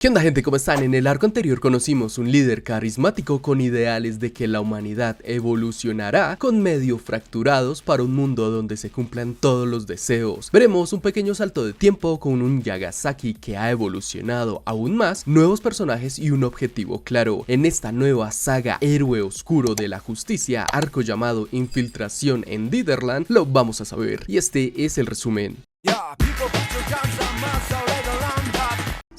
¿Qué onda, gente? ¿Cómo están? En el arco anterior conocimos un líder carismático con ideales de que la humanidad evolucionará con medio fracturados para un mundo donde se cumplan todos los deseos. Veremos un pequeño salto de tiempo con un Yagasaki que ha evolucionado aún más, nuevos personajes y un objetivo claro. En esta nueva saga Héroe Oscuro de la Justicia, arco llamado Infiltración en Dithderland, lo vamos a saber. Y este es el resumen.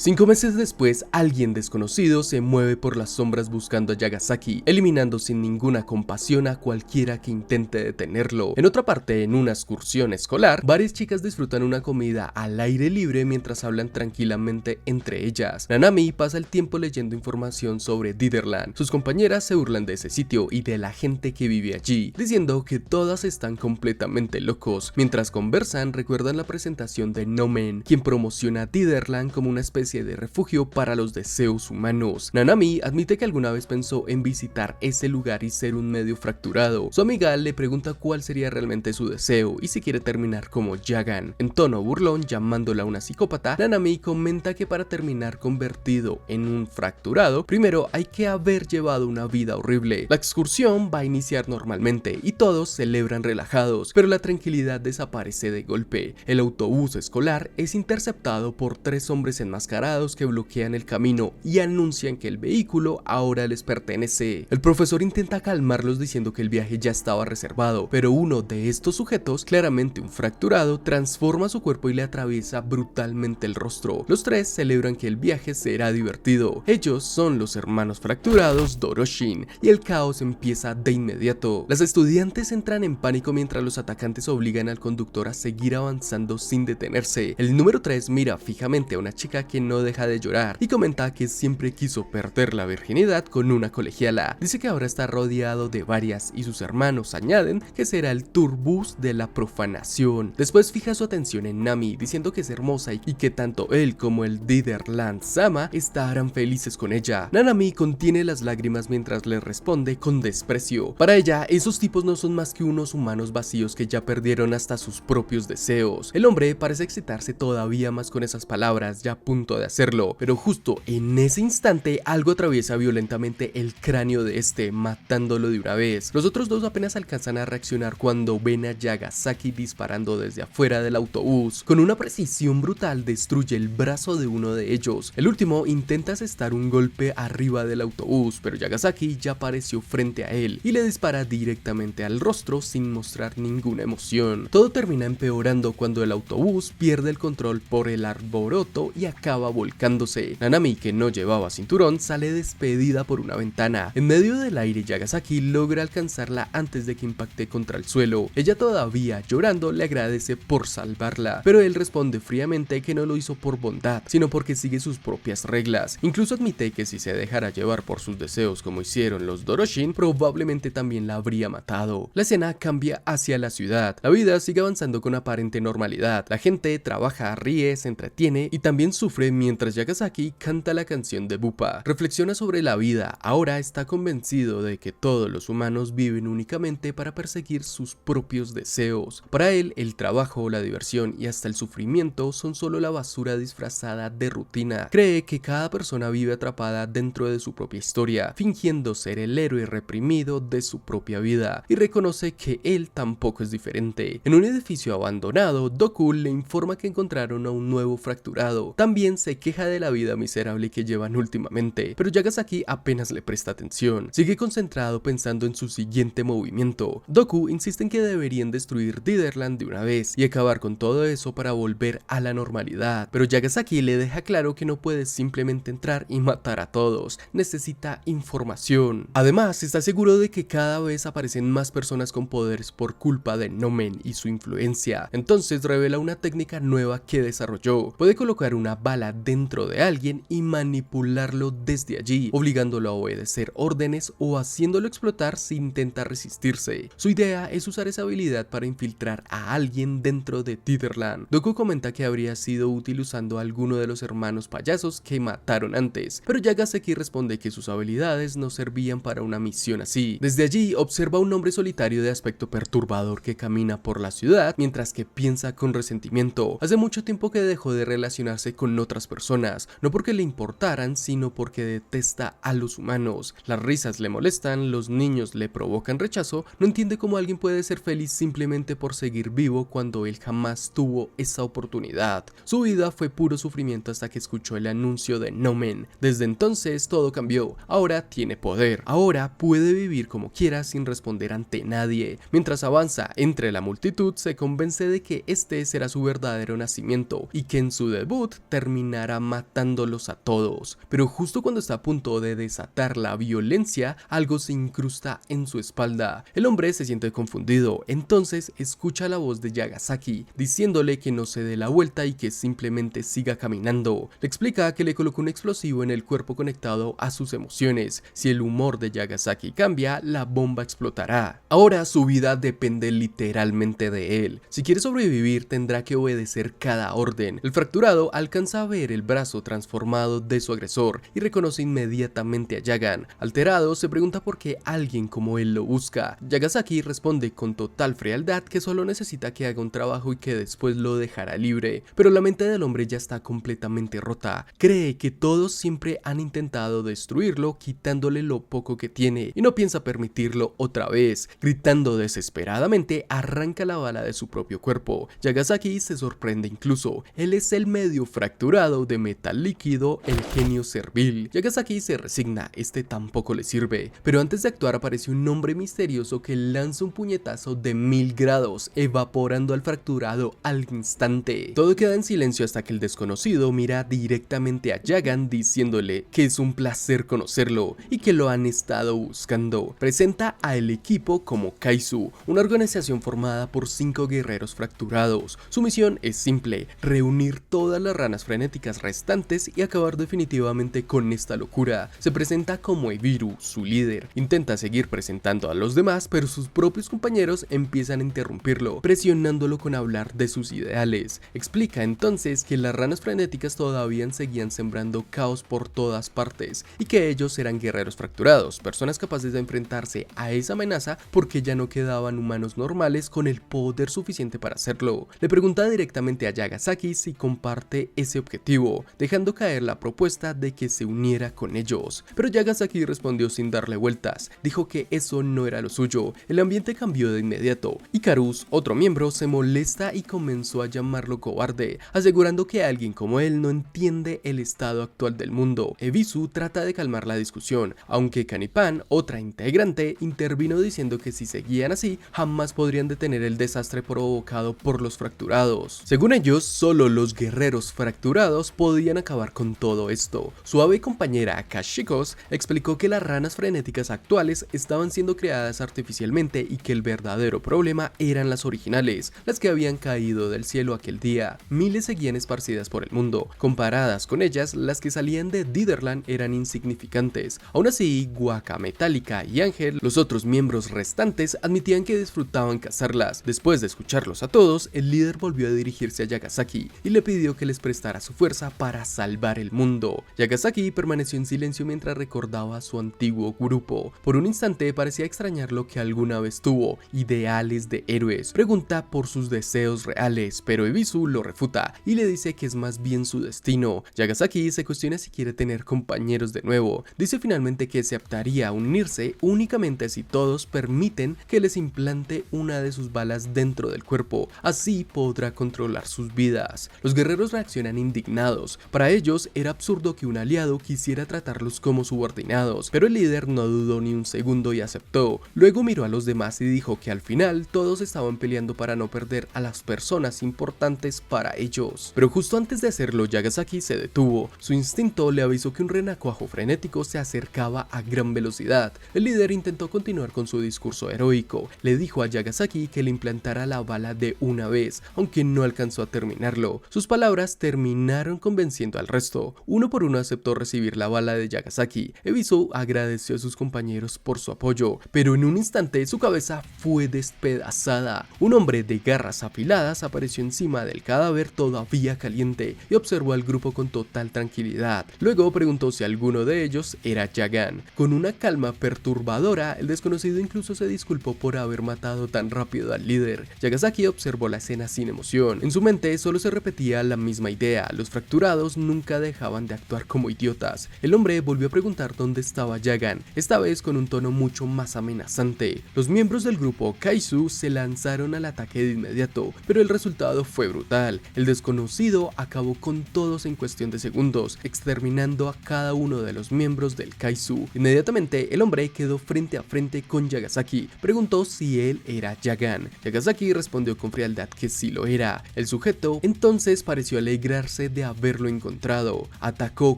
5 meses después, alguien desconocido se mueve por las sombras buscando a Yagasaki, eliminando sin ninguna compasión a cualquiera que intente detenerlo. En otra parte, en una excursión escolar, varias chicas disfrutan una comida al aire libre mientras hablan tranquilamente entre ellas. Nanami pasa el tiempo leyendo información sobre Dithderland. Sus compañeras se burlan de ese sitio y de la gente que vive allí, diciendo que todas están completamente locos. Mientras conversan, recuerdan la presentación de Nomen, quien promociona Dithderland como una especie de refugio para los deseos humanos. Nanami admite que alguna vez pensó en visitar ese lugar y ser un medio fracturado. Su amiga le pregunta cuál sería realmente su deseo y si quiere terminar como Yagan. En tono burlón, llamándola una psicópata, Nanami comenta que para terminar convertido en un fracturado, primero hay que haber llevado una vida horrible. La excursión va a iniciar normalmente y todos celebran relajados, pero la tranquilidad desaparece de golpe. El autobús escolar es interceptado por 3 hombres enmascarados que bloquean el camino y anuncian que el vehículo ahora les pertenece. El profesor intenta calmarlos diciendo que el viaje ya estaba reservado, pero uno de estos sujetos, claramente un fracturado, transforma su cuerpo y le atraviesa brutalmente el rostro. Los 3 celebran que el viaje será divertido. Ellos son los hermanos fracturados Doroshin y el caos empieza de inmediato. Las estudiantes entran en pánico mientras los atacantes obligan al conductor a seguir avanzando sin detenerse. El número 3 mira fijamente a una chica que no deja de llorar y comenta que siempre quiso perder la virginidad con una colegiala. Dice que ahora está rodeado de varias y sus hermanos añaden que será el turbus de la profanación. Después fija su atención en Nami, diciendo que es hermosa y que tanto él como el Dithderland Sama estarán felices con ella. Nanami contiene las lágrimas mientras le responde con desprecio. Para ella, esos tipos no son más que unos humanos vacíos que ya perdieron hasta sus propios deseos. El hombre parece excitarse todavía más con esas palabras, ya a punto de hacerlo, pero justo en ese instante algo atraviesa violentamente el cráneo de este, matándolo de una vez. Los otros 2 apenas alcanzan a reaccionar cuando ven a Yagasaki disparando desde afuera del autobús. Con una precisión brutal destruye el brazo de uno de ellos. El último intenta asestar un golpe arriba del autobús, pero Yagasaki ya apareció frente a él y le dispara directamente al rostro sin mostrar ninguna emoción. Todo termina empeorando cuando el autobús pierde el control por el alboroto y acaba volcándose. Nanami, que no llevaba cinturón, sale despedida por una ventana. En medio del aire, Yagasaki logra alcanzarla antes de que impacte contra el suelo. Ella, todavía llorando, le agradece por salvarla, pero él responde fríamente que no lo hizo por bondad, sino porque sigue sus propias reglas. Incluso admite que si se dejara llevar por sus deseos como hicieron los Doroshin, probablemente también la habría matado. La escena cambia hacia la ciudad. La vida sigue avanzando con aparente normalidad. La gente trabaja, ríe, se entretiene y también sufre mientras Yagasaki canta la canción de Bupa. Reflexiona sobre la vida, ahora está convencido de que todos los humanos viven únicamente para perseguir sus propios deseos. Para él, el trabajo, la diversión y hasta el sufrimiento son solo la basura disfrazada de rutina. Cree que cada persona vive atrapada dentro de su propia historia, fingiendo ser el héroe reprimido de su propia vida, y reconoce que él tampoco es diferente. En un edificio abandonado, Doku le informa que encontraron a un nuevo fracturado. También se queja de la vida miserable que llevan últimamente, pero Yagasaki apenas le presta atención. Sigue concentrado pensando en su siguiente movimiento. Doku insiste en que deberían destruir Dithderland de una vez y acabar con todo eso para volver a la normalidad, pero Yagasaki le deja claro que no puede simplemente entrar y matar a todos, necesita información. Además, está seguro de que cada vez aparecen más personas con poderes por culpa de Nomen y su influencia. Entonces revela una técnica nueva que desarrolló. Puede colocar una bala dentro de alguien y manipularlo desde allí, obligándolo a obedecer órdenes o haciéndolo explotar si intenta resistirse. Su idea es usar esa habilidad para infiltrar a alguien dentro de Dithderland. Doku comenta que habría sido útil usando a alguno de los hermanos payasos que mataron antes, pero Yagasaki responde que sus habilidades no servían para una misión así. Desde allí observa a un hombre solitario de aspecto perturbador que camina por la ciudad mientras que piensa con resentimiento. Hace mucho tiempo que dejó de relacionarse con otras otras personas, no porque le importaran, sino porque detesta a los humanos. Las risas le molestan, los niños le provocan rechazo, no entiende cómo alguien puede ser feliz simplemente por seguir vivo cuando él jamás tuvo esa oportunidad. Su vida fue puro sufrimiento hasta que escuchó el anuncio de No Man. Desde entonces todo cambió, ahora tiene poder, ahora puede vivir como quiera sin responder ante nadie. Mientras avanza entre la multitud, se convence de que este será su verdadero nacimiento y que en su debut terminará matándolos a todos. Pero justo cuando está a punto de desatar la violencia, algo se incrusta en su espalda. El hombre se siente confundido, entonces escucha la voz de Yagasaki diciéndole que no se dé la vuelta y que simplemente siga caminando. Le explica que le colocó un explosivo en el cuerpo conectado a sus emociones. Si el humor de Yagasaki cambia, la bomba explotará. Ahora su vida depende literalmente de él. Si quiere sobrevivir, tendrá que obedecer cada orden. El fracturado alcanza a ver el brazo transformado de su agresor y reconoce inmediatamente a Yagan. Alterado, se pregunta por qué alguien como él lo busca. Yagasaki responde con total frialdad que solo necesita que haga un trabajo y que después lo dejará libre. Pero la mente del hombre ya está completamente rota. Cree que todos siempre han intentado destruirlo, quitándole lo poco que tiene, y no piensa permitirlo otra vez. Gritando desesperadamente, arranca la bala de su propio cuerpo. Yagasaki se sorprende incluso. Él es el medio fracturado de metal líquido, el genio servil. Yagasaki se resigna, este tampoco le sirve. Pero antes de actuar aparece un hombre misterioso que lanza un puñetazo de 1000 grados, evaporando al fracturado al instante. Todo queda en silencio hasta que el desconocido mira directamente a Yagan diciéndole que es un placer conocerlo y que lo han estado buscando. Presenta a el equipo como Kaizu, una organización formada por 5 guerreros fracturados. Su misión es simple: reunir todas las ranas frenéticas restantes y acabar definitivamente con esta locura. Se presenta como Ebiru, su líder. Intenta seguir presentando a los demás, pero sus propios compañeros empiezan a interrumpirlo, presionándolo con hablar de sus ideales. Explica entonces que las ranas frenéticas todavía seguían sembrando caos por todas partes y que ellos eran guerreros fracturados, personas capaces de enfrentarse a esa amenaza porque ya no quedaban humanos normales con el poder suficiente para hacerlo. Le pregunta directamente a Yagasaki si comparte ese objetivo, dejando caer la propuesta de que se uniera con ellos. Pero Yagasaki respondió sin darle vueltas, dijo que eso no era lo suyo. El ambiente cambió de inmediato. Icarus, otro miembro, se molesta y comenzó a llamarlo cobarde, asegurando que alguien como él no entiende el estado actual del mundo. Ebisu trata de calmar la discusión, aunque Canipan, otra integrante, intervino diciendo que si seguían así, jamás podrían detener el desastre provocado por los fracturados. Según ellos, solo los guerreros fracturados podían acabar con todo esto. Su ave compañera Kashikos explicó que las ranas frenéticas actuales estaban siendo creadas artificialmente y que el verdadero problema eran las originales, las que habían caído del cielo aquel día. Miles seguían esparcidas por el mundo. Comparadas con ellas, las que salían de Diderland eran insignificantes. Aún así, Waka, Metallica y Ángel, los otros miembros restantes, admitían que disfrutaban cazarlas. Después de escucharlos a todos, el líder volvió a dirigirse a Yagasaki y le pidió que les prestara su fuerza para salvar el mundo. Yagasaki permaneció en silencio mientras recordaba a su antiguo grupo. Por un instante parecía extrañar lo que alguna vez tuvo, ideales de héroes. Pregunta por sus deseos reales, pero Ebisu lo refuta y le dice que es más bien su destino. Yagasaki se cuestiona si quiere tener compañeros de nuevo. Dice finalmente que se optaría a unirse únicamente si todos permiten que les implante una de sus balas dentro del cuerpo. Así podrá controlar sus vidas. Los guerreros reaccionan indignados. Para ellos era absurdo que un aliado quisiera tratarlos como subordinados, pero el líder no dudó ni un segundo y aceptó. Luego miró a los demás y dijo que al final todos estaban peleando para no perder a las personas importantes para ellos. Pero justo antes de hacerlo, Yagasaki se detuvo. Su instinto le avisó que un renacuajo frenético se acercaba a gran velocidad. El líder intentó continuar con su discurso heroico. Le dijo a Yagasaki que le implantara la bala de una vez, aunque no alcanzó a terminarlo. Sus palabras terminaron convenciendo al resto. Uno por uno aceptó recibir la bala de Yagasaki. Ebisu agradeció a sus compañeros por su apoyo, pero en un instante su cabeza fue despedazada. Un hombre de garras afiladas apareció encima del cadáver todavía caliente y observó al grupo con total tranquilidad. Luego preguntó si alguno de ellos era Yagan. Con una calma perturbadora, el desconocido incluso se disculpó por haber matado tan rápido al líder. Yagasaki observó la escena sin emoción. En su mente solo se repetía la misma idea: los fracturados nunca dejaban de actuar como idiotas. El hombre volvió a preguntar dónde estaba Jagan, esta vez con un tono mucho más amenazante. Los miembros del grupo Kaizu se lanzaron al ataque de inmediato, pero el resultado fue brutal. El desconocido acabó con todos en cuestión de segundos, exterminando a cada uno de los miembros del Kaizu. Inmediatamente el hombre quedó frente a frente con Yagasaki, preguntó si él era Jagan. Yagasaki respondió con frialdad que sí lo era. El sujeto entonces pareció alegrarse de haberlo encontrado, atacó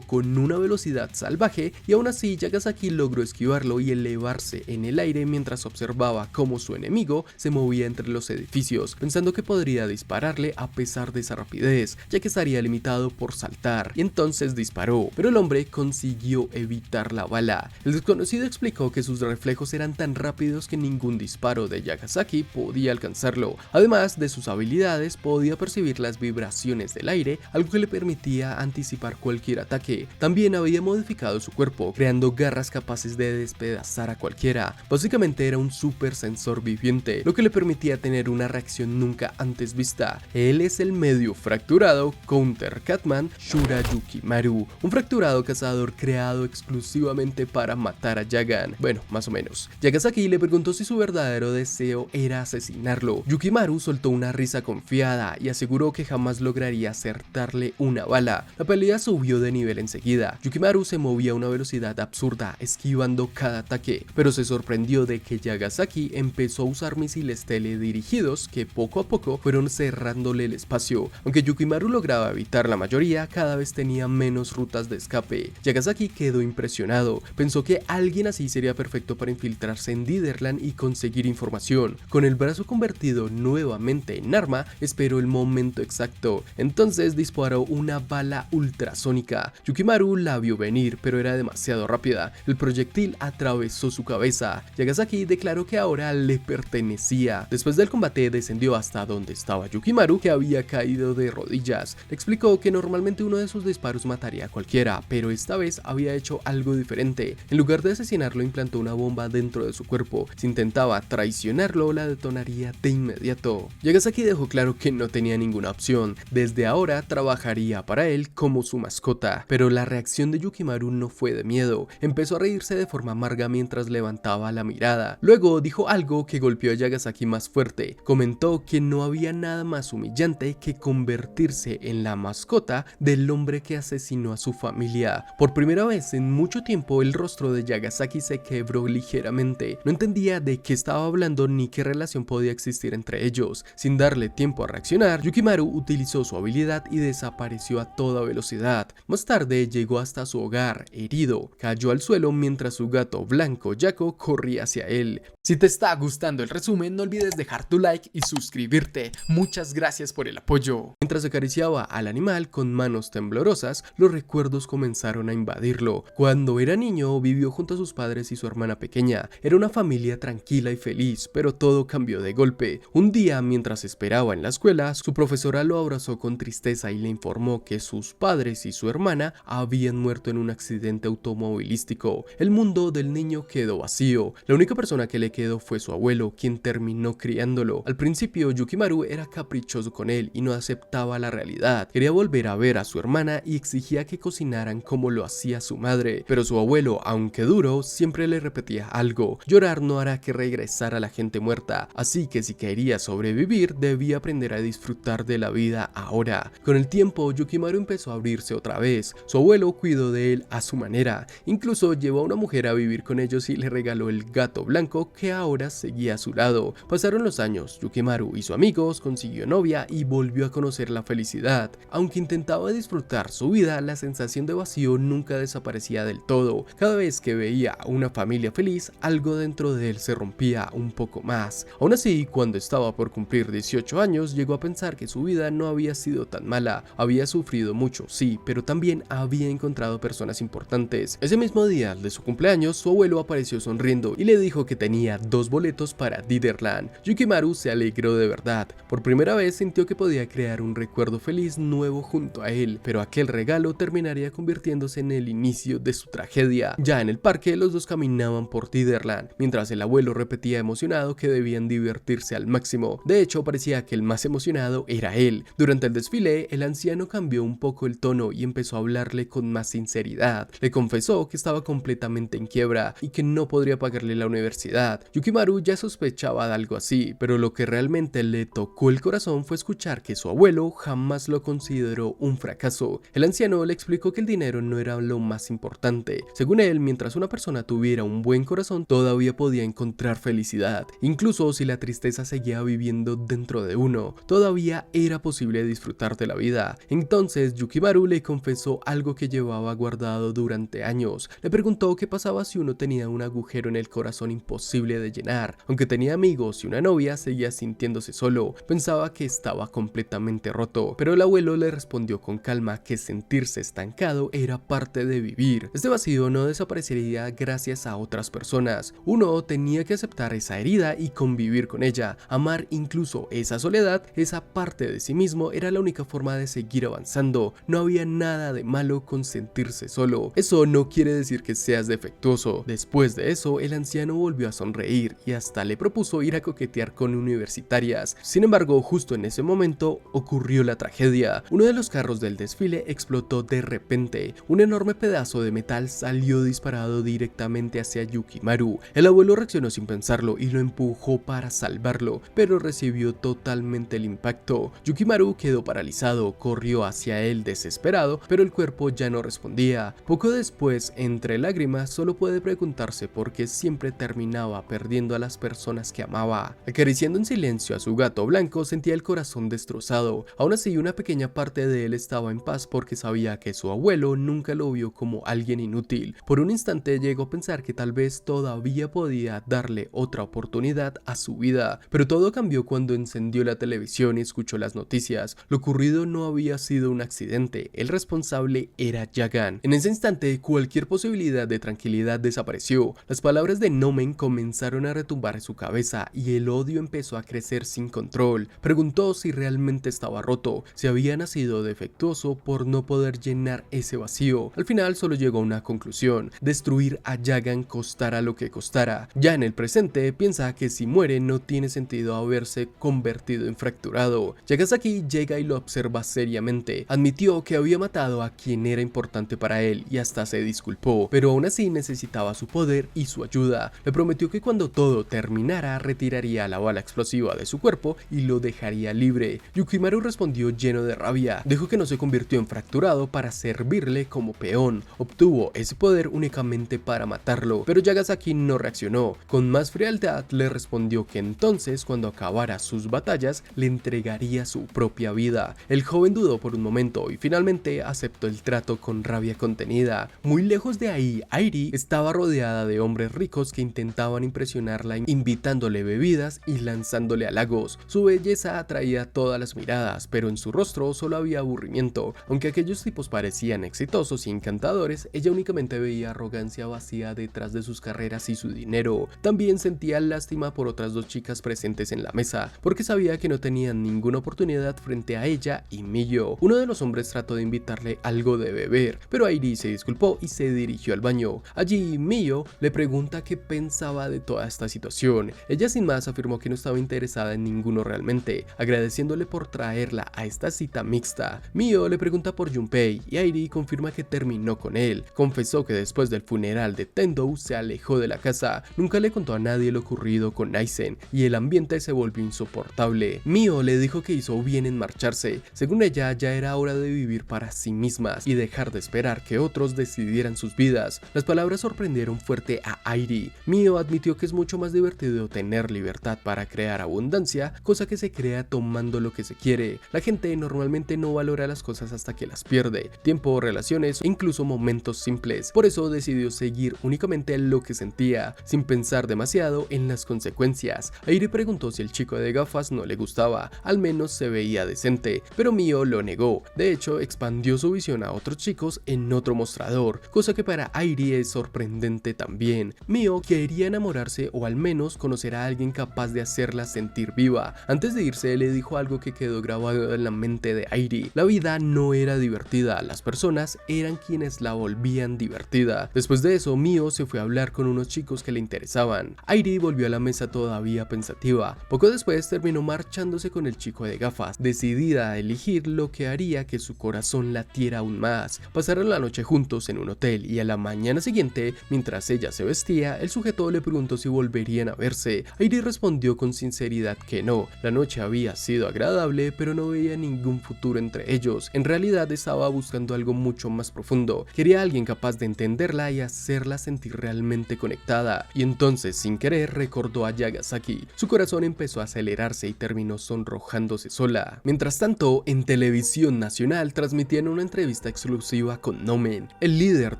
con una velocidad salvaje y aún así Yagasaki logró esquivarlo y elevarse en el aire mientras observaba cómo su enemigo se movía entre los edificios, pensando que podría dispararle a pesar de esa rapidez, ya que estaría limitado por saltar, y entonces disparó, pero el hombre consiguió evitar la bala. El desconocido explicó que sus reflejos eran tan rápidos que ningún disparo de Yagasaki podía alcanzarlo. Además de sus habilidades, podía percibir las vibraciones del aire, algo que le permitía anticipar cualquier ataque. También había modificado su cuerpo, creando garras capaces de despedazar a cualquiera. Básicamente era un super sensor viviente, lo que le permitía tener una reacción nunca antes vista. Él es el medio fracturado Counter Catman Shura Yukimaru, un fracturado cazador creado exclusivamente para matar a Jagan. Bueno, más o menos. Yagasaki le preguntó si su verdadero deseo era asesinarlo. Yukimaru soltó una risa confiada y aseguró que jamás lograría acertarle una bala. La pelea subió de nivel enseguida. Yukimaru se movía a una velocidad absurda, esquivando cada ataque, pero se sorprendió de que Yagasaki empezó a usar misiles teledirigidos que poco a poco fueron cerrándole el espacio. Aunque Yukimaru lograba evitar la mayoría, cada vez tenía menos rutas de escape. Yagasaki quedó impresionado, pensó que alguien así sería perfecto para infiltrarse en Dithverland y conseguir información. Con el brazo convertido nuevamente en arma, esperó el momento exacto, entonces disparó una bala ultrasónica. Yukimaru la vio venir, pero era demasiado rápida. El proyectil atravesó su cabeza. Yagasaki declaró que ahora le pertenecía. Después del combate descendió hasta donde estaba Yukimaru, que había caído de rodillas. Le explicó que normalmente uno de sus disparos mataría a cualquiera, pero esta vez había hecho algo diferente. En lugar de asesinarlo, implantó una bomba dentro de su cuerpo. Si intentaba traicionarlo, la detonaría de inmediato. Yagasaki dejó claro que no tenía ninguna opción. Desde ahora trabajaría para él como su mascota. Pero la reacción de Yukimaru no fue de miedo. Empezó a reírse de forma amarga mientras levantaba la mirada. Luego dijo algo que golpeó a Yagasaki más fuerte. Comentó que no había nada más humillante que convertirse en la mascota del hombre que asesinó a su familia. Por primera vez en mucho tiempo, el rostro de Yagasaki se quebró ligeramente. No entendía de qué estaba hablando ni qué relación podía existir entre ellos. Sin darle tiempo a reaccionar, Yukimaru utilizó su habilidad y desapareció a toda velocidad. Más tarde llegó hasta su hogar, herido. Cayó al suelo mientras su gato blanco Yako corría hacia él. Si te está gustando el resumen, no olvides dejar tu like y suscribirte. Muchas gracias por el apoyo. Mientras acariciaba al animal con manos temblorosas, los recuerdos comenzaron a invadirlo. Cuando era niño, vivió junto a sus padres y su hermana pequeña. Era una familia tranquila y feliz, pero todo cambió de golpe. Un día, mientras esperaba en la escuela, su profesora lo abrazó con tristeza y le informó que sus padres y su hermana habían muerto en un accidente automovilístico. El mundo del niño quedó vacío. La única persona que le quedó fue su abuelo, quien terminó criándolo. Al principio, Yukimaru era caprichoso con él y no aceptaba la realidad. Quería volver a ver a su hermana y exigía que cocinaran como lo hacía su madre, pero su abuelo, aunque duro, siempre le repetía algo: llorar no hará que regresar a la gente muerta, así que si quería sobrevivir, debía aprender a disfrutar de la vida ahora. Con el tiempo, Yukimaru empezó a abrirse otra vez. Su abuelo cuidó de él a su manera, incluso llevó a una mujer a vivir con ellos y le regaló el gato blanco que ahora seguía a su lado. Pasaron los años, Yukimaru y su amigos consiguió novia y volvió a conocer la felicidad. Aunque intentaba disfrutar su vida, la sensación de vacío nunca desaparecía del todo. Cada vez que veía a una familia feliz, algo dentro de él se rompía un poco más. Aún así, cuando estaba por cumplir 18 años, llegó a pensar que su vida no había sido tan mala. Había sufrido mucho, sí, pero también había encontrado personas importantes. Ese mismo día de su cumpleaños, su abuelo apareció sonriendo y le dijo que tenía tenía 2 boletos para Dithverland. Yukimaru se alegró de verdad. Por primera vez sintió que podía crear un recuerdo feliz nuevo junto a él, pero aquel regalo terminaría convirtiéndose en el inicio de su tragedia. Ya en el parque, los dos caminaban por Dithverland, mientras el abuelo repetía emocionado que debían divertirse al máximo. De hecho, parecía que el más emocionado era él. Durante el desfile, el anciano cambió un poco el tono y empezó a hablarle con más sinceridad. Le confesó que estaba completamente en quiebra y que no podría pagarle la universidad. Yukimaru ya sospechaba de algo así, pero lo que realmente le tocó el corazón fue escuchar que su abuelo jamás lo consideró un fracaso. El anciano le explicó que el dinero no era lo más importante. Según él, mientras una persona tuviera un buen corazón, todavía podía encontrar felicidad. Incluso si la tristeza seguía viviendo dentro de uno, todavía era posible disfrutar de la vida. Entonces Yukimaru le confesó algo que llevaba guardado durante años. Le preguntó qué pasaba si uno tenía un agujero en el corazón imposible de llenar. Aunque tenía amigos y una novia, seguía sintiéndose solo. Pensaba que estaba completamente roto, pero el abuelo le respondió con calma que sentirse estancado era parte de vivir. Este vacío no desaparecería gracias a otras personas. Uno tenía que aceptar esa herida y convivir con ella. Amar incluso esa soledad, esa parte de sí mismo, era la única forma de seguir avanzando. No había nada de malo con sentirse solo. Eso no quiere decir que seas defectuoso. Después de eso, el anciano volvió a sonreír y hasta le propuso ir a coquetear con universitarias. Sin embargo, justo en ese momento ocurrió la tragedia. Uno de los carros del desfile explotó de repente. Un enorme pedazo de metal salió disparado directamente hacia Yukimaru. El abuelo reaccionó sin pensarlo y lo empujó para salvarlo, pero recibió totalmente el impacto. Yukimaru quedó paralizado, corrió hacia él desesperado, pero el cuerpo ya no respondía. Poco después, entre lágrimas, solo puede preguntarse por qué siempre terminaba perdiendo a las personas que amaba. Acariciando en silencio a su gato blanco, sentía el corazón destrozado. Aún así, una pequeña parte de él estaba en paz porque sabía que su abuelo nunca lo vio como alguien inútil. Por un instante llegó a pensar que tal vez todavía podía darle otra oportunidad a su vida, pero todo cambió cuando encendió la televisión y escuchó las noticias. Lo ocurrido no había sido un accidente, el responsable era Jagan. En ese instante, cualquier posibilidad de tranquilidad desapareció. Las palabras de Nomen comenzaron a retumbar en su cabeza y el odio empezó a crecer sin control. Preguntó si realmente estaba roto, si había nacido defectuoso por no poder llenar ese vacío. Al final solo llegó a una conclusión: destruir a Jagan costara lo que costara. Ya en el presente, piensa que si muere no tiene sentido haberse convertido en fracturado. Yagasaki llega y lo observa seriamente. Admitió que había matado a quien era importante para él y hasta se disculpó, pero aún así necesitaba su poder y su ayuda. Le prometió que cuando todo terminara retiraría la bala explosiva de su cuerpo y lo dejaría libre. Yukimaru respondió lleno de rabia. Dijo que no se convirtió en fracturado para servirle como peón. Obtuvo ese poder únicamente para matarlo, pero Yagasaki no reaccionó. Con más frialdad le respondió que entonces, cuando acabara sus batallas, le entregaría su propia vida. El joven dudó por un momento y finalmente aceptó el trato con rabia contenida. Muy lejos de ahí, Airi estaba rodeada de hombres ricos que intentaban impresionarla invitándole bebidas y lanzándole halagos. Su belleza atraía todas las miradas, pero en su rostro solo había aburrimiento. Aunque aquellos tipos parecían exitosos y encantadores, ella únicamente veía arrogancia vacía detrás de sus carreras y su dinero. También sentía lástima por otras dos chicas presentes en la mesa, porque sabía que no tenían ninguna oportunidad frente a ella y Miyo. Uno de los hombres trató de invitarle algo de beber, pero Airi se disculpó y se dirigió al baño. Allí Miyo le pregunta qué pensaba de toda esta situación. Ella sin más afirmó que no estaba interesada en ninguno realmente, agradeciéndole por traerla a esta cita mixta. Miyo le pregunta por Junpei y Airi confirma que terminó con él. Confesó que después del funeral de Tendo se alejó de la casa. Nunca le contó a nadie lo ocurrido con Aizen y el ambiente se volvió insoportable. Miyo le dijo que hizo bien en marcharse. Según ella, ya era hora de vivir para sí mismas y dejar de esperar que otros decidieran sus vidas. Las palabras sorprendieron fuerte a Airi. Miyo admitió que es mucho más divertido tener libertad para crear abundancia, cosa que se crea tomando lo que se quiere. La gente normalmente no valora las cosas hasta que las pierde: tiempo, relaciones o incluso momentos simples. Por eso decidió seguir únicamente lo que sentía, sin pensar demasiado en las consecuencias. Airi preguntó si el chico de gafas no le gustaba, al menos se veía decente, pero Miyo lo negó. De hecho, expandió su visión a otros chicos en otro mostrador, cosa que para Airi es sorprendente también. Miyo quería enamorar enamorarse o al menos conocer a alguien capaz de hacerla sentir viva. Antes de irse le dijo algo que quedó grabado en la mente de Airi: la vida no era divertida, las personas eran quienes la volvían divertida. Después de eso, Mio se fue a hablar con unos chicos que le interesaban. Airi volvió a la mesa todavía pensativa. Poco después terminó marchándose con el chico de gafas, decidida a elegir lo que haría que su corazón latiera aún más. Pasaron la noche juntos en un hotel y a la mañana siguiente, mientras ella se vestía, el sujeto le preguntó si volverían a verse. Airi respondió con sinceridad que no. La noche había sido agradable, pero no veía ningún futuro entre ellos. En realidad estaba buscando algo mucho más profundo. Quería a alguien capaz de entenderla y hacerla sentir realmente conectada. Y entonces, sin querer, recordó a Yagasaki. Su corazón empezó a acelerarse y terminó sonrojándose sola. Mientras tanto, en televisión nacional transmitían una entrevista exclusiva con Nomen. El líder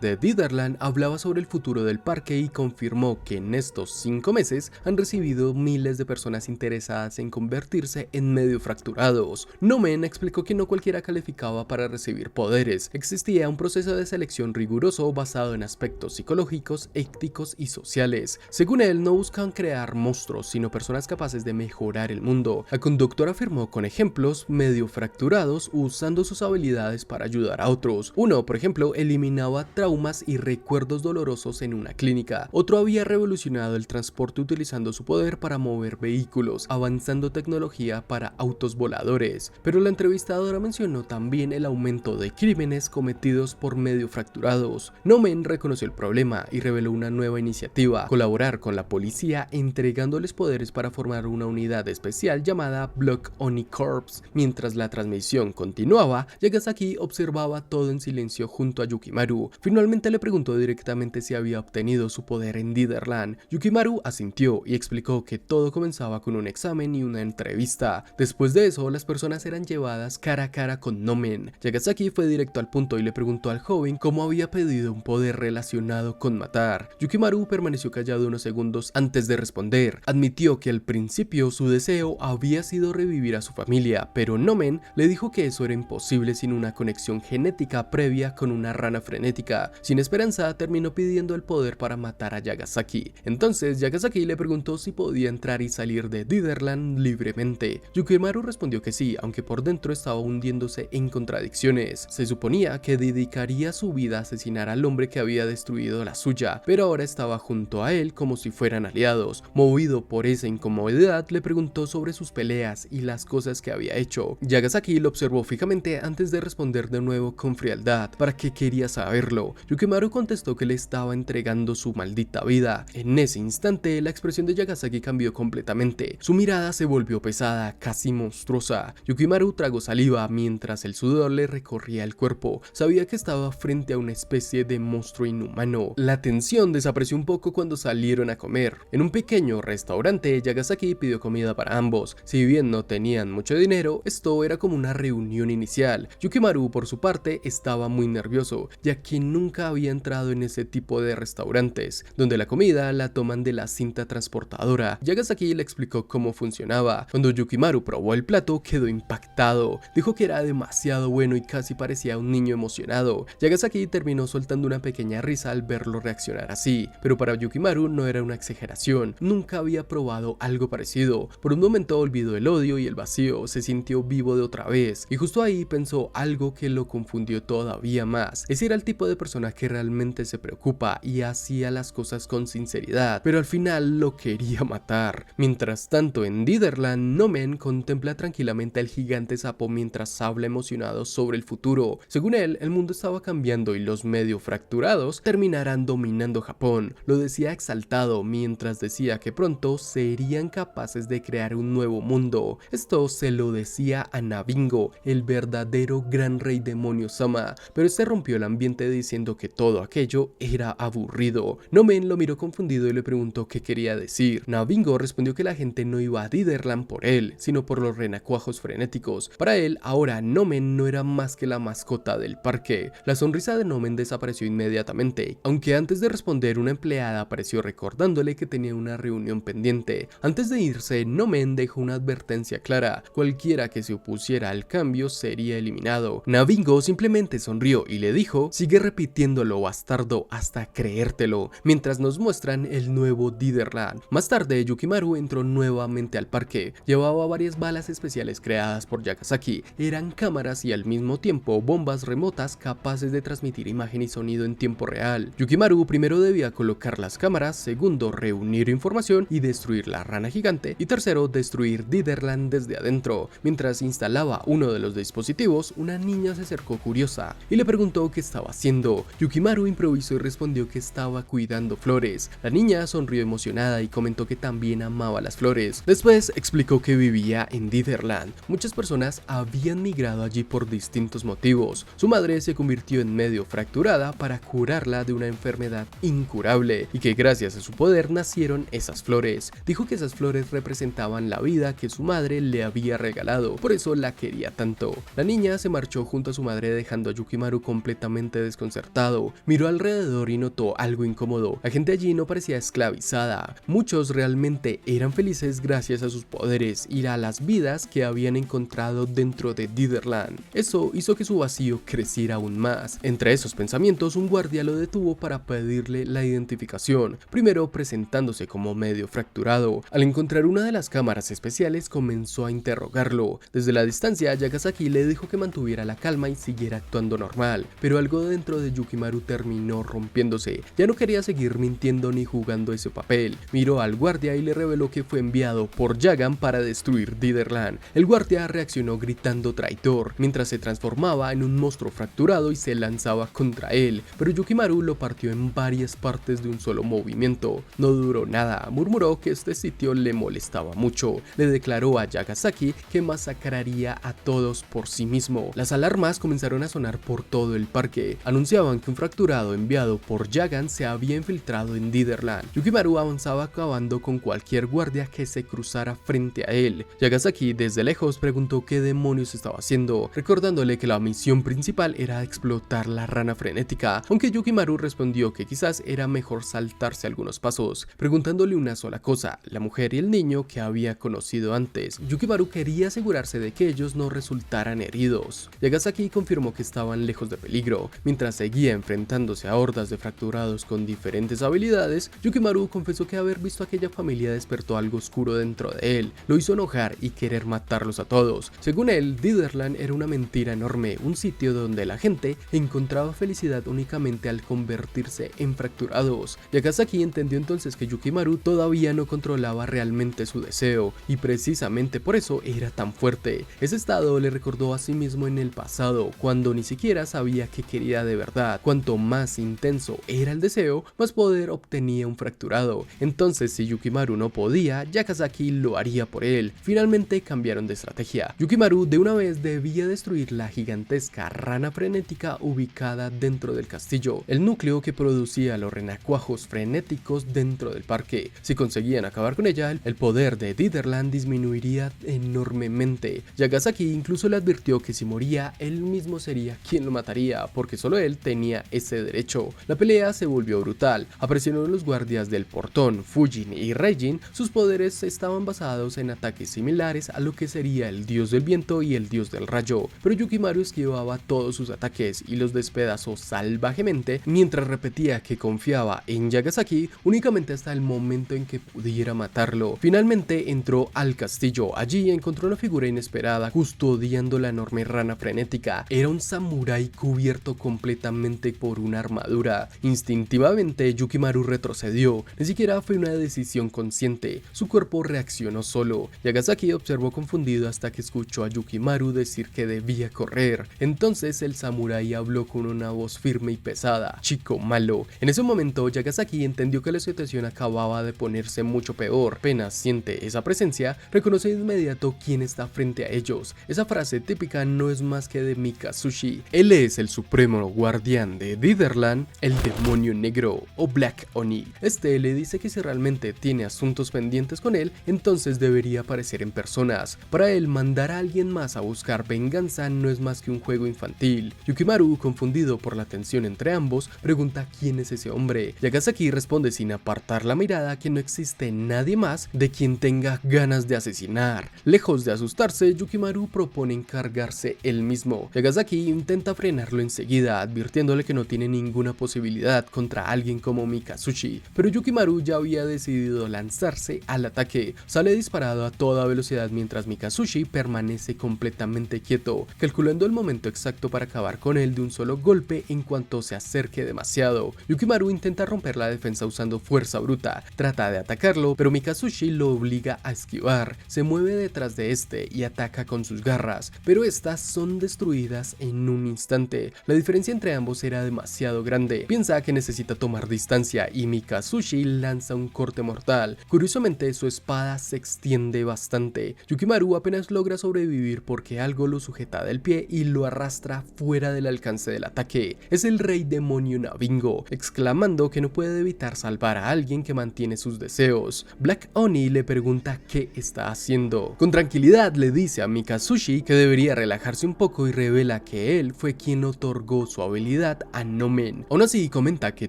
de Dithverland hablaba sobre el futuro del parque y confirmó que en estos 5 meses han recibido miles de personas interesadas en convertirse en medio fracturados. Nomen explicó que no cualquiera calificaba para recibir poderes. Existía un proceso de selección riguroso basado en aspectos psicológicos, éticos y sociales. Según él, no buscan crear monstruos, sino personas capaces de mejorar el mundo. El conductor afirmó con ejemplos medio fracturados usando sus habilidades para ayudar a otros. Uno, por ejemplo, eliminaba traumas y recuerdos dolorosos en una clínica. Otro había revolucionado el transporte utilizando su poder para mover vehículos, avanzando tecnología para autos voladores. Pero la entrevistadora mencionó también el aumento de crímenes cometidos por medio fracturados. Nomen reconoció el problema y reveló una nueva iniciativa: colaborar con la policía entregándoles poderes para formar una unidad especial llamada Block Oni Corps. Mientras la transmisión continuaba, Yagasaki observaba todo en silencio junto a Yukimaru. Finalmente le preguntó directamente si había obtenido su poder en Dithverland. Yukimaru asintió y explicó que todo comenzaba con un examen y una entrevista. Después de eso, las personas eran llevadas cara a cara con Nomen. Yagasaki fue directo al punto y le preguntó al joven cómo había pedido un poder relacionado con matar. Yukimaru permaneció callado unos segundos antes de responder. Admitió que al principio su deseo había sido revivir a su familia, pero Nomen le dijo que eso era imposible sin una conexión genética previa con una rana frenética. Sin esperanza, terminó pidiendo el poder para matar a Yagasaki. Entonces Yagasaki le preguntó si podía entrar y salir de Dithverland libremente. Yukimaru respondió que sí, aunque por dentro estaba hundiéndose en contradicciones. Se suponía que dedicaría su vida a asesinar al hombre que había destruido la suya, pero ahora estaba junto a él como si fueran aliados. Movido por esa incomodidad, le preguntó sobre sus peleas y las cosas que había hecho. Yagasaki lo observó fijamente antes de responder de nuevo con frialdad. ¿Para qué quería saberlo? Yukimaru contestó que le estaba entregando su maldita vida. En ese instante, la expresión de Yagasaki cambió completamente. Su mirada se volvió pesada, casi monstruosa. Yukimaru tragó saliva mientras el sudor le recorría el cuerpo. Sabía que estaba frente a una especie de monstruo inhumano. La tensión desapareció un poco cuando salieron a comer. En un pequeño restaurante, Yagasaki pidió comida para ambos. Si bien no tenían mucho dinero, esto era como una reunión inicial. Yukimaru, por su parte, estaba muy nervioso, ya que nunca había entrado en ese tipo de restaurantes, donde la comida la toman de la cinta transportadora. Yagasaki le explicó cómo funcionaba. Cuando Yukimaru probó el plato, quedó impactado. Dijo que era demasiado bueno y casi parecía un niño emocionado. Yagasaki terminó soltando una pequeña risa al verlo reaccionar así, pero para Yukimaru no era una exageración. Nunca había probado algo parecido. Por un momento olvidó el odio y el vacío, se sintió vivo de otra vez, y justo ahí pensó algo que lo confundió todavía más. Ese era el tipo de persona que realmente se preocupa y hacía las cosas con sinceridad, pero al final lo quería matar. Mientras tanto, en Dithverland, Nomen contempla tranquilamente al gigante sapo mientras habla emocionado sobre el futuro. Según él, el mundo estaba cambiando y los medio fracturados terminarán dominando Japón. Lo decía exaltado mientras decía que pronto serían capaces de crear un nuevo mundo. Esto se lo decía a Nabingo, el verdadero gran rey demonio Sama, pero este rompió el ambiente diciendo que todo aquello era aburrido. Nomen lo miró confundido y le preguntó qué quería decir. Nabingo respondió que la gente no iba a Dithverland por él, sino por los renacuajos frenéticos. Para él, ahora Nomen no era más que la mascota del parque. La sonrisa de Nomen desapareció inmediatamente, aunque antes de responder una empleada apareció recordándole que tenía una reunión pendiente. Antes de irse, Nomen dejó una advertencia clara: cualquiera que se opusiera al cambio sería eliminado. Nabingo simplemente sonrió y le dijo: sigue repitiéndolo, bastardo, hasta creértelo. Mientras nos muestran el nuevo Ditherland. Más tarde, Yukimaru entró nuevamente al parque. Llevaba varias balas especiales creadas por Yagasaki. Eran cámaras y al mismo tiempo bombas remotas capaces de transmitir imagen y sonido en tiempo real. Yukimaru primero debía colocar las cámaras, segundo reunir información y destruir la rana gigante, y tercero destruir Ditherland desde adentro. Mientras instalaba uno de los dispositivos, una niña se acercó curiosa y le preguntó qué estaba haciendo. Yukimaru improvisó y respondió que estaba cuidando flores. La niña sonrió emocionada y comentó que también amaba las flores. Después explicó que vivía en Ditherland. Muchas personas habían migrado allí por distintos motivos. Su madre se convirtió en medio fracturada para curarla de una enfermedad incurable y que gracias a su poder nacieron esas flores. Dijo que esas flores representaban la vida que su madre le había regalado, por eso la quería tanto. La niña se marchó junto a su madre dejando a Yukimaru completamente desconcertado. Miró alrededor y notó algo incómodo. La gente allí no parecía esclavizada. Muchos realmente eran felices gracias a sus poderes y a las vidas que habían encontrado dentro de Ditherland. Eso hizo que su vacío creciera aún más. Entre esos pensamientos, un guardia lo detuvo para pedirle la identificación, primero presentándose como medio fracturado. Al encontrar una de las cámaras especiales, comenzó a interrogarlo. Desde la distancia, Yagasaki le dijo que mantuviera la calma y siguiera actuando normal, pero algo dentro de Yukimaru terminó rompiéndose. Ya no quería seguir mintiendo ni jugando ese papel. Miró al guardia y le reveló que fue enviado por Jagan para destruir Ditherland. El guardia reaccionó gritando traidor, mientras se transformaba en un monstruo fracturado y se lanzaba contra él, pero Yukimaru lo partió en varias partes de un solo movimiento. No duró nada, murmuró que este sitio le molestaba mucho. Le declaró a Yagasaki que masacraría a todos por sí mismo. Las alarmas comenzaron a sonar por todo el parque. Anunciaban que un fracturado enviado por Jagan se había infiltrado en Ditherland. Yukimaru avanzaba acabando con cualquier guardia que se cruzara frente a él. Yagasaki desde lejos preguntó qué demonios estaba haciendo, recordándole que la misión principal era explotar la rana frenética, aunque Yukimaru respondió que quizás era mejor saltarse algunos pasos, preguntándole una sola cosa: la mujer y el niño que había conocido antes. Yukimaru quería asegurarse de que ellos no resultaran heridos. Yagasaki confirmó que estaban lejos de peligro. Mientras seguía enfrentándose a hordas de fracturados con diferentes habilidades, Yukimaru confesó que haber visto a aquella familia despertó algo oscuro dentro de él. Lo hizo enojar y querer matarlos a todos. Según él, Ditherland era una mentira enorme, un sitio donde la gente encontraba felicidad únicamente al convertirse en fracturados. Yagasaki entendió entonces que Yukimaru todavía no controlaba realmente su deseo, y precisamente por eso era tan fuerte. Ese estado le recordó a sí mismo en el pasado, cuando ni siquiera sabía qué quería de verdad. Cuanto más intenso era el deseo, más poder obtenía un fracturado. Entonces, si Yukimaru no podía, Yagasaki lo haría por él. Finalmente cambiaron de estrategia. Yukimaru de una vez debía destruir la gigantesca rana frenética ubicada dentro del castillo, el núcleo que producía los renacuajos frenéticos dentro del parque. Si conseguían acabar con ella, el poder de Ditherland disminuiría enormemente. Yagasaki incluso le advirtió que si moría, él mismo sería quien lo mataría, porque solo él tenía ese derecho. La pelea se volvió brutal. Aparecieron los guardias del portón, Fujin y Reijin. Sus poderes estaban basados en ataques similares a lo que sería el dios del viento y el dios del rayo, pero Yukimaru esquivaba todos sus ataques y los despedazó salvajemente mientras repetía que confiaba en Yagasaki únicamente hasta el momento en que pudiera matarlo. Finalmente entró al castillo. Allí encontró una figura inesperada custodiando la enorme rana frenética. Era un samurái cubierto completamente por una armadura. Instintivamente Yukimaru retrocedió. Ni siquiera fue una decisión consciente. Su cuerpo reaccionó solo. Yagasaki observó confundido hasta que escuchó a Yukimaru decir que debía correr. Entonces el samurái habló con una voz firme y pesada: chico malo. En ese momento Yagasaki entendió que la situación acababa de ponerse mucho peor. Apenas siente esa presencia, reconoce de inmediato quién está frente a ellos. Esa frase típica no es más que de Mikatsushi. Él es el supremo guardián de Ditherland, el demonio negro o Black Oni. Este le dice que si realmente tiene asuntos pendientes con él, entonces debería aparecer en personas. Para él, mandar a alguien más a buscar venganza no es más que un juego infantil. Yukimaru, confundido por la tensión entre ambos, pregunta quién es ese hombre. Yagasaki responde sin apartar la mirada que no existe nadie más de quien tenga ganas de asesinar. Lejos de asustarse, Yukimaru propone encargarse él mismo. Yagasaki intenta frenarlo enseguida, advirtiéndole que no tiene ninguna posibilidad contra alguien como Mikatsushi, pero Yukimaru ya había decidido lanzarse al ataque. Sale disparado a toda velocidad mientras Mikazushi permanece completamente quieto, calculando el momento exacto para acabar con él de un solo golpe en cuanto se acerque demasiado. Yukimaru intenta romper la defensa usando fuerza bruta, trata de atacarlo, pero Mikazushi lo obliga a esquivar, se mueve detrás de este y ataca con sus garras, pero estas son destruidas en un instante. La diferencia entre ambos era demasiado grande. Piensa que necesita tomar distancia y Mikazushi lanza un corte mortal. Curiosamente, su espada se extiende bastante. Yukimaru apenas logra sobrevivir porque algo lo sujeta del pie y lo arrastra fuera del alcance del ataque. Es el rey demonio Nabingo, exclamando que no puede evitar salvar a alguien que mantiene sus deseos. Black Oni le pregunta qué está haciendo. Con tranquilidad le dice a Mikazushi que debería relajarse un poco y revela que él fue quien otorgó su habilidad a Nomen. Aún así comenta que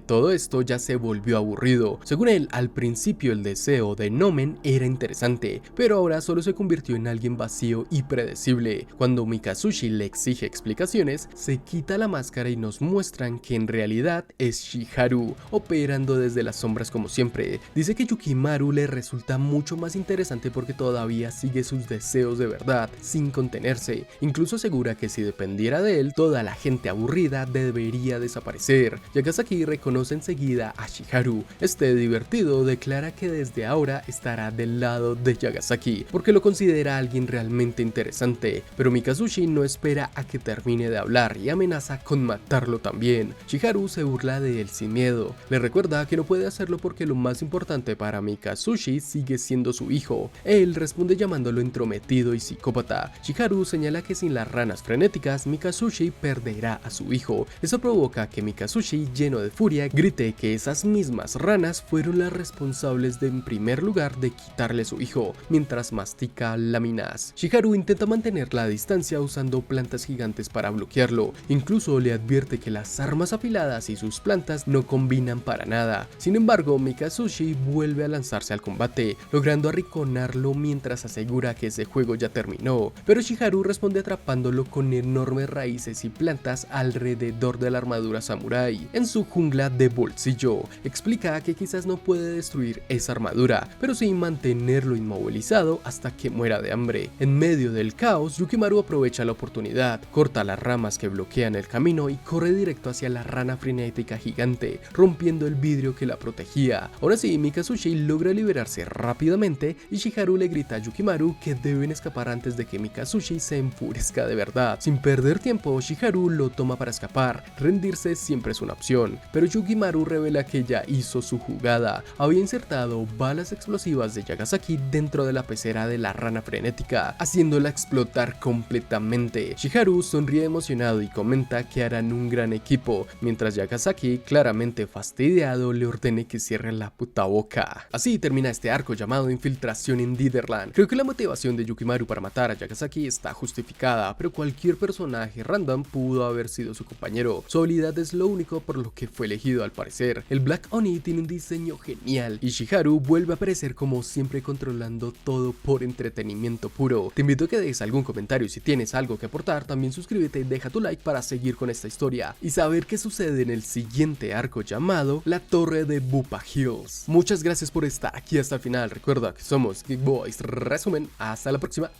todo esto ya se volvió aburrido. Según él, al principio el deseo de Nomen era interesante, pero ahora solo se convirtió en alguien vacío y predecible. Cuando Mikazushi le exige explicaciones, se quita la máscara y nos muestran que en realidad es Shiharu, operando desde las sombras como siempre. Dice que Yukimaru le resulta mucho más interesante porque todavía sigue sus deseos de verdad, sin contenerse. Incluso asegura que si dependiera de él, toda la gente aburrida debería desaparecer. Yagasaki reconoce enseguida a Shiharu. Este divertido declara que desde ahora estará del lado de Yagasaki, porque lo considera alguien realmente interesante, pero Mikazushi no espera a que termine de hablar y amenaza con matarlo también. Shiharu se burla de él sin miedo, le recuerda que no puede hacerlo porque lo más importante para Mikazushi sigue siendo su hijo. Él responde llamándolo entrometido y psicópata. Shiharu señala que sin las ranas frenéticas, Mikazushi perderá a su hijo. Eso provoca que Mikazushi, lleno de furia, grite que esas mismas ranas fueron las responsables de en primer lugar de quitarle su hijo, mientras mastica láminas. Shiharu intenta mantener la distancia usando plantas gigantes para bloquearlo, incluso le advierte que las armas afiladas y sus plantas no combinan para nada. Sin embargo, Mikazushi vuelve a lanzarse al combate, logrando arrinconarlo mientras asegura que ese juego ya terminó, pero Shiharu responde atrapándolo con enormes raíces y plantas alrededor de la armadura samurái en su jungla de bolsillo. Explica que quizás no puede destruir esa armadura, pero sí mantenerlo inmovilizado hasta que muera de hambre. En medio del caos, Yukimaru aprovecha la oportunidad, corta las ramas que bloquean el camino y corre directo hacia la rana frenética gigante, rompiendo el vidrio que la protegía. Ahora sí, Mikazushi logra liberarse rápidamente y Shiharu le grita a Yukimaru que deben escapar antes de que Mikazushi se enfurezca de verdad. Sin perder tiempo, Shiharu lo toma para escapar. Rendirse siempre es una opción, pero Yukimaru revela que ya hizo su jugada. Había insertado balas explosivas de Yagasaki dentro de la pecera de la rana frenética, haciéndola explotar completamente. Shiharu sonríe emocionado y comenta que harán un gran equipo, mientras Yagasaki, claramente fastidiado, le ordene que cierre la puta boca. Así termina este arco llamado Infiltración en Dithverland. Creo que la motivación de Yukimaru para matar a Yagasaki está justificada, pero cualquier personaje random pudo haber sido su compañero. Su habilidad es lo único por lo que fue elegido al parecer. El Black Oni tiene un diseño genial y Shiharu vuelve a aparecer como siempre controlando todo por entretenimiento puro. Te invito a que dejes algún comentario y si tienes algo que aportar, también suscríbete y deja tu like para seguir con esta historia y saber qué sucede en el siguiente arco llamado La Torre de Bupa Hills. Muchas gracias por estar aquí hasta el final. Recuerda que somos Geek Boys Resumen. Hasta la próxima.